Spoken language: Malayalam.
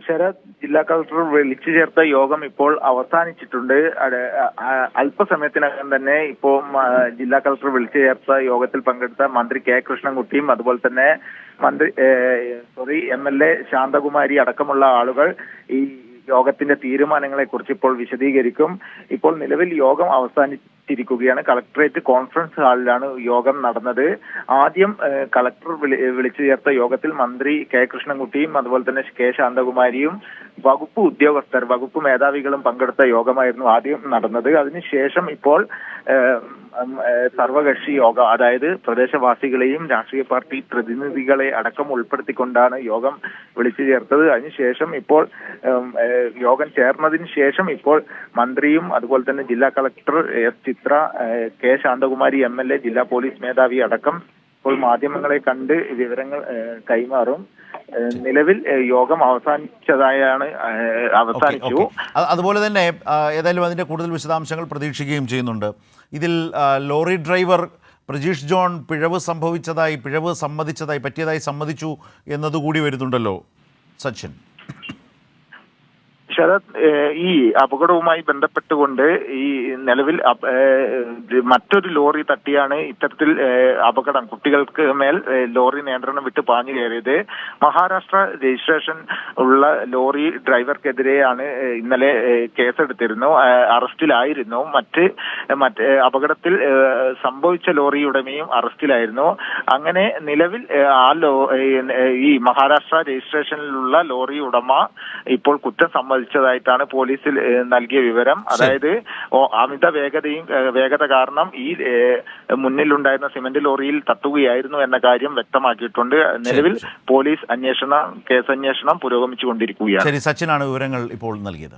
ശരത്, ജില്ലാ കളക്ടർ വിളിച്ചു ചേർത്ത യോഗം ഇപ്പോൾ അവസാനിച്ചിട്ടുണ്ട്. അല്പസമയത്തിനകം തന്നെ ഇപ്പോൾ ജില്ലാ കളക്ടർ വിളിച്ചു ചേർത്ത യോഗത്തിൽ പങ്കെടുത്ത മന്ത്രി കെ കൃഷ്ണൻകുട്ടിയും അതുപോലെ തന്നെ MLA ശാന്തകുമാരി അടക്കമുള്ള ആളുകൾ ഈ യോഗത്തിന്റെ തീരുമാനങ്ങളെ കുറിച്ച് ഇപ്പോൾ വിശദീകരിക്കും. ഇപ്പോൾ നിലവിൽ യോഗം അവസാനിച്ചിരിക്കുകയാണ്. കളക്ടറേറ്റ് കോൺഫറൻസ് ഹാളിലാണ് യോഗം നടന്നത്. ആദ്യം കളക്ടർ വിളിച്ചു ചേർത്ത യോഗത്തിൽ മന്ത്രി കെ കൃഷ്ണൻകുട്ടിയും അതുപോലെ തന്നെ കെ ശാന്തകുമാരിയും വകുപ്പ് ഉദ്യോഗസ്ഥർ, വകുപ്പ് മേധാവികളും പങ്കെടുത്ത യോഗമായിരുന്നു ആദ്യം നടന്നത്. അതിനുശേഷം ഇപ്പോൾ സർവകക്ഷി യോഗം, അതായത് പ്രദേശവാസികളെയും രാഷ്ട്രീയ പാർട്ടി പ്രതിനിധികളെ അടക്കം ഉൾപ്പെടുത്തിക്കൊണ്ടാണ് യോഗം വിളിച്ചു ചേർത്തത്. അതിനുശേഷം ഇപ്പോൾ യോഗം ചേർന്നതിന് ശേഷം ഇപ്പോൾ മന്ത്രിയും അതുപോലെ തന്നെ ജില്ലാ കളക്ടർ എസ് ചിത്ര, കെ ശാന്തകുമാരി MLA, ജില്ലാ പോലീസ് മേധാവി അടക്കം ഇപ്പോൾ മാധ്യമങ്ങളെ കണ്ട് വിവരങ്ങൾ കൈമാറും. നിലവിൽ യോഗം അവസാനിച്ചു. അതുപോലെ തന്നെ ഏതായാലും അതിന്റെ കൂടുതൽ വിശദാംശങ്ങൾ പ്രതീക്ഷിക്കുകയും ചെയ്യുന്നുണ്ട്. ഇതിൽ ലോറി ഡ്രൈവർ പ്രജീഷ് ജോൺ പിഴവ് പറ്റിയതായി സമ്മതിച്ചു എന്നതുകൂടി വരുന്നുണ്ടല്ലോ സച്ചിൻ. ശരത്, ഈ അപകടവുമായി ബന്ധപ്പെട്ടുകൊണ്ട് ഈ നിലവിൽ മറ്റൊരു ലോറി തട്ടിയാണ് ഇത്തരത്തിൽ അപകടം, കുട്ടികൾക്ക് മേൽ ലോറി നിയന്ത്രണം വിട്ട് പാഞ്ഞു കയറിയത്. മഹാരാഷ്ട്ര രജിസ്ട്രേഷൻ ഉള്ള ലോറി ഡ്രൈവർക്കെതിരെയാണ് ഇന്നലെ കേസെടുത്തിരുന്നു, അറസ്റ്റിലായിരുന്നു. മറ്റ് അപകടത്തിൽ സംഭവിച്ച ലോറി ഉടമയും അറസ്റ്റിലായിരുന്നു. അങ്ങനെ നിലവിൽ ഈ മഹാരാഷ്ട്ര രജിസ്ട്രേഷനിലുള്ള ലോറി ഉടമ ഇപ്പോൾ കുറ്റം സമ്മതിച്ചതായിട്ടാണ് പോലീസിൽ നൽകിയ വിവരം. അതായത് അമിത വേഗത കാരണം ഈ മുന്നിലുണ്ടായിരുന്ന സിമന്റ് ലോറിയിൽ തട്ടുകയായിരുന്നു എന്ന കാര്യം വ്യക്തമാക്കിയിട്ടുണ്ട്. നിലവിൽ പോലീസ് കേസന്വേഷണം പുരോഗമിച്ചുകൊണ്ടിരിക്കുകയാണ്. ശരി, സച്ചിനാണ് വിവരങ്ങൾ ഇപ്പോൾ നൽകിയത്.